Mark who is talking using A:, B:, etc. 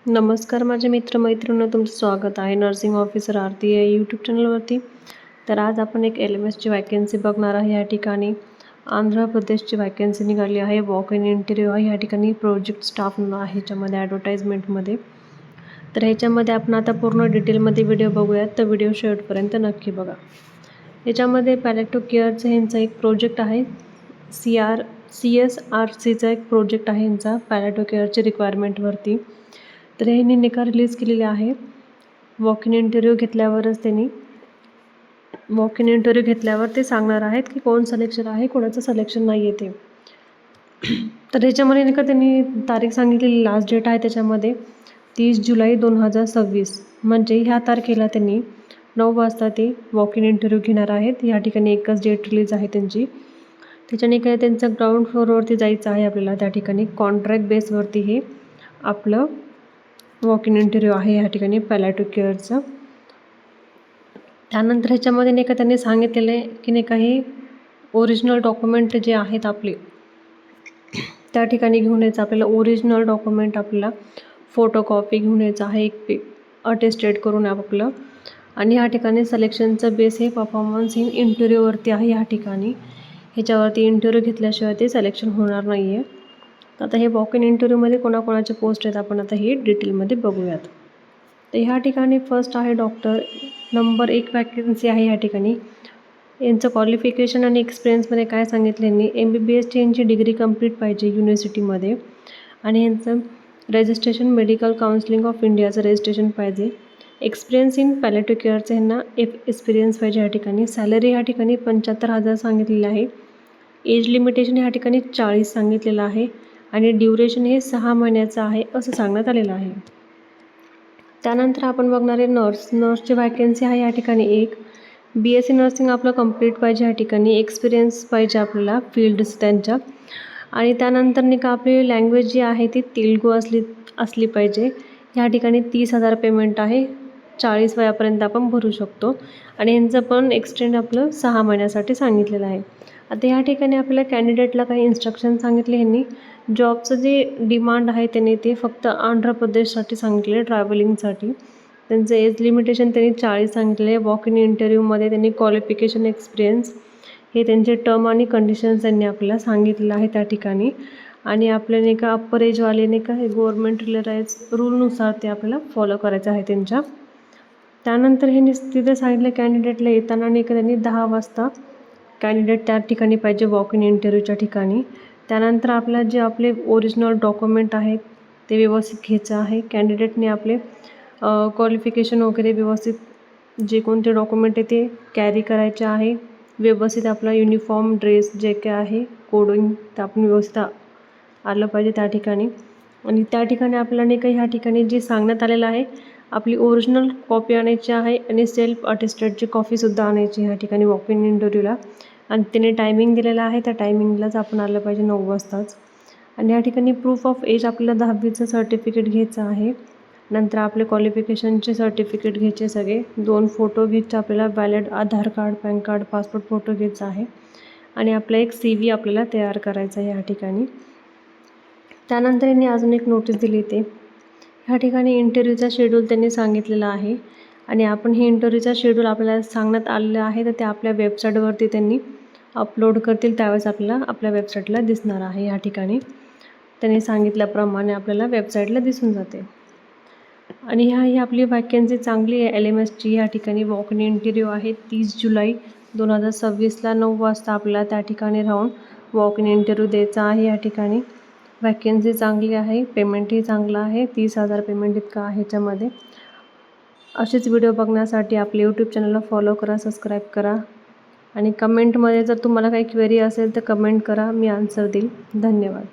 A: नमस्कार माझे मित्रमैत्रिणींनो, तुमचं स्वागत आहे नर्सिंग ऑफिसर आरती या यूट्यूब चॅनलवरती. तर आज आपण एक LMSची वॅकन्सी बघणार आहे. या ठिकाणी आंध्र प्रदेशची वॅकन्सी निघाली आहे. वॉक इन इंटरव्ह्यू आहे. या ठिकाणी प्रोजेक्ट स्टाफ आहे ह्याच्यामध्ये ॲडव्हर्टाईजमेंटमध्ये. तर ह्याच्यामध्ये आपण आता पूर्ण डिटेलमध्ये व्हिडिओ बघूयात, तर व्हिडिओ शेवटपर्यंत नक्की बघा. ह्याच्यामध्ये पॅलेटो केअरचं ह्यांचा एक प्रोजेक्ट आहे. CSRCचा एक प्रोजेक्ट आहे ह्यांचा पॅलेटो केअरच्या रिक्वायरमेंटवरती. तर ह्यांनी निकाल रिलीज केलेले आहे. वॉक इन इंटरव्ह्यू घेतल्यावर ते सांगणार आहेत की कोण सिलेक्शन आहे, कोणाचं सिलेक्शन नाही आहे ते. तर ह्याच्यामध्ये नाही का त्यांनी तारीख सांगितलेली, लास्ट डेट आहे त्याच्यामध्ये 30 जुलै 2026. म्हणजे ह्या तारखेला त्यांनी 9 वाजता ते वॉक इन इंटरव्ह्यू घेणार आहेत. या ठिकाणी एकच डेट रिलीज आहे त्यांची. त्याच्याने काय त्यांचं ग्राउंड फ्लोअरवरती जायचं आहे आपल्याला. त्या ठिकाणी कॉन्ट्रॅक्ट बेसवरती हे आपलं वॉक इन इंटरव्ह्यू आहे या ठिकाणी पॅलेटो केअरचं. त्यानंतर ह्याच्यामध्ये नाही का त्यांनी सांगितलेलं आहे की नाही का हे ओरिजिनल डॉक्युमेंट जे आहेत आपले त्या ठिकाणी घेऊन यायचं आपल्याला. ओरिजिनल डॉक्युमेंट आपल्याला फोटोकॉपी घेऊन यायचं आहे, एक अटेस्टेड करून आपलं. आणि ह्या ठिकाणी सिलेक्शनचं बेस हे परफॉर्मन्स इन इंटरव्ह्यूवरती आहे. ह्या ठिकाणी ह्याच्यावरती इंटरव्ह्यू घेतल्याशिवाय ते सिलेक्शन होणार नाही आहे. आता हे वॉक इन इंटरव्ह्यूमध्ये कोणाकोणाचे पोस्ट आहेत आपण आता हे डिटेलमध्ये बघूयात. तर ह्या ठिकाणी फर्स्ट आहे डॉक्टर. नंबर 1 वॅकन्सी आहे. ह्या ठिकाणी यांचं क्वालिफिकेशन आणि एक्सपिरियन्समध्ये काय सांगितलं यांनी, MBBSची यांची डिग्री कंप्लीट पाहिजे युनिव्हर्सिटीमध्ये. आणि यांचं रजिस्ट्रेशन मेडिकल काउन्सिलिंग ऑफ इंडियाचं रजिस्ट्रेशन पाहिजे. एक्सपिरियन्स इन पॅलेटो केअरचं ह्यांना एक्सपिरियन्स पाहिजे. ह्या ठिकाणी सॅलरी ह्या ठिकाणी 75,000 सांगितलेलं आहे. एज लिमिटेशन ह्या ठिकाणी 40 सांगितलेलं आहे. आणि ड्युरेशन हे 6 महिन्याचं आहे असं सांगण्यात आलेलं आहे. त्यानंतर आपण बघणार आहे नर्सची वॅकन्सी आहे. या ठिकाणी एक BSc नर्सिंग आपलं कंप्लीट पाहिजे. या ठिकाणी एक्सपिरियन्स पाहिजे आपल्याला फील्ड्स त्यांच्या. आणि त्यानंतर नाही का आपली लँग्वेज जी आहे ती तेलुगू असली पाहिजे. ह्या ठिकाणी 30,000 पेमेंट आहे. 40 वयापर्यंत आपण भरू शकतो. आणि यांचं पण एक्सटेंड आपलं 6 महिन्यासाठी सांगितलेलं आहे. आता ह्या ठिकाणी आपल्याला कॅन्डिडेटला काही इन्स्ट्रक्शन सांगितले ह्यांनी. जॉबचं जे डिमांड आहे त्याने ते फक्त आंध्र प्रदेशसाठी सांगितले, ट्रॅव्हलिंगसाठी. त्यांचं एज लिमिटेशन त्यांनी 40 सांगितलेलं आहे. वॉक इन इंटरव्ह्यूमध्ये त्यांनी क्वालिफिकेशन, एक्सपिरियन्स हे त्यांचे टर्म आणि कंडिशन्स त्यांनी आपल्याला सांगितलेलं आहे त्या ठिकाणी. आणि आपल्या नाही का अप्पर एजवाले नाही का हे गव्हर्नमेंट रिलेराईज रूलनुसार ते आपल्याला फॉलो करायचं आहे त्यांच्या. त्यानंतर हे तिथे सांगितलं कॅन्डिडेटला येताना नाही का त्यांनी 10 वाजता कॅन्डिडेट त्या ठिकाणी पाहिजे वॉक इन इंटरव्ह्यूच्या ठिकाणी. त्यानंतर आपल्याला जे आपले ओरिजिनल डॉक्युमेंट आहेत ते व्यवस्थित घ्यायचं आहे. कॅन्डिडेटने आपले क्वालिफिकेशन वगैरे व्यवस्थित जे कोणते डॉक्युमेंट आहे ते कॅरी करायचे आहे. व्यवस्थित आपला युनिफॉर्म ड्रेस जे काय आहे कोडिंग ते आपण व्यवस्थित आलं पाहिजे त्या ठिकाणी. आणि त्या ठिकाणी आपल्याला नाही का ह्या ठिकाणी जे सांगण्यात आलेलं आहे आपली ओरिजिनल कॉपी आणायची आहे. आणि सेल्फ अटेस्टेडची कॉपीसुद्धा आणायची ह्या ठिकाणी वॉक इन इंटरव्ह्यूला. आणि त्याने टायमिंग दिलेला आहे, त्या टायमिंगलाच आपण आलं पाहिजे 9 वाजताच. आणि या ठिकाणी प्रूफ ऑफ एज आपल्याला 10वीचं सर्टिफिकेट घ्यायचं आहे. नंतर आपले क्वालिफिकेशनचे सर्टिफिकेट घ्यायचे सगळे. 2 फोटो घ्यायचे आपल्याला, valid Aadhaar card, PAN card, passport photo घ्यायचा आहे. आणि आपला एक CV आपल्याला तयार करायचा आहे या ठिकाणी. त्यानंतर यांनी अजून एक नोटीस दिली ते ह्या ठिकाणी इंटरव्ह्यूचा शेड्यूल त्यांनी सांगितलेला आहे. आणि आपण हे इंटरव्ह्यूचा शेड्यूल आपल्याला सांगण्यात आलेलं आहे, तर ते आपल्या वेबसाईटवरती त्यांनी अपलोड करतील, त्यावेळेस आपल्याला आपल्या वेबसाईटला दिसणार आहे. या ठिकाणी त्यांनी सांगितल्याप्रमाणे आपल्याला वेबसाईटला दिसून जाते. आणि ही आपली वॅकन्सी चांगली आहे LMSची. या ठिकाणी वॉक इन इंटरव्ह्यू आहे 30 जुलै 2026ला 9 वाजता आपल्याला त्या ठिकाणी राहून वॉक इन इंटरव्ह्यू द्यायचा आहे. या ठिकाणी वॅकन्सी चांगली आहे, पेमेंटही चांगलं आहे. 30,000 पेमेंट इतकं आहे ह्याच्यामध्ये. असेच व्हिडिओ बघण्यासाठी आपले यूट्यूब चॅनलला फॉलो करा, सबस्क्राईब करा. आणि कमेंटमध्ये जर तुम्हाला काही क्वेरी असेल तर कमेंट करा, मी आन्सर देईल. धन्यवाद.